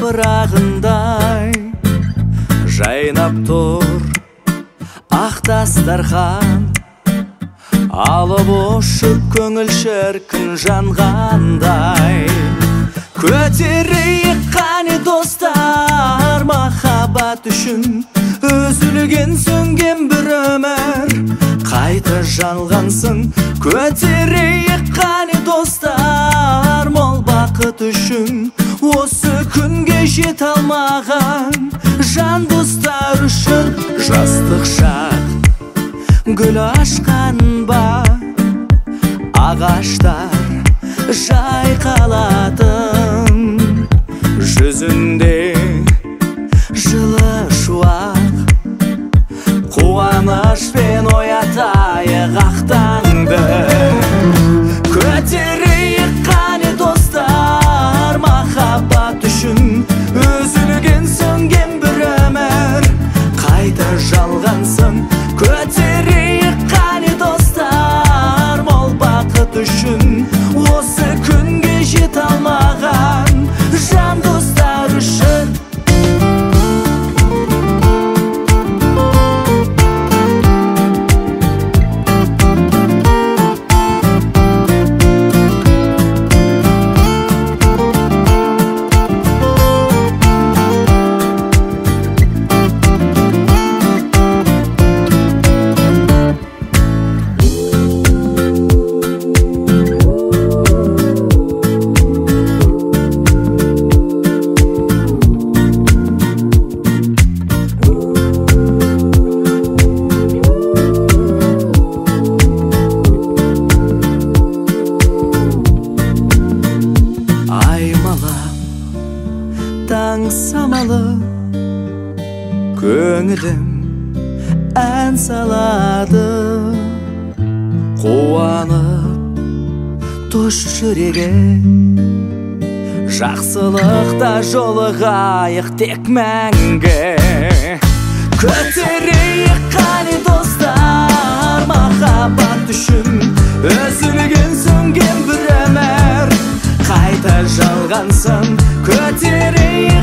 жапырағындай жайнап тұр ақ дастархан, алып ұшып көңіл шіркін жанғандай. Көтерейік қане достар, махаббат үшін үзілген сөнген бір өмір қайта жанғансын. Көтерейік қане достар, мол бақыт үшін осы күнге жете алмаған жан достар үшін. Жастық шақ гүл ашқан ба, ағаштар жайқалатын, жүзінде жылы шуақ, қуанышпен оятайық ақ таңды. Көтерейік қане достар, махаббат үшін үзілген сөнген бір өмір қайта жалғансын. Көтерейік қане достар, мол бақыт үшін осы күнге жете алмаған жан достар үшін. Таң самалы көңілім ән салады, қуанып тош жүрегі, жақсылықта жолығайық тек мәңгі. Көтерейік қане достар, махаббат үшін үзілген сөнген бір өмір қайта жалғансын. Көтерейік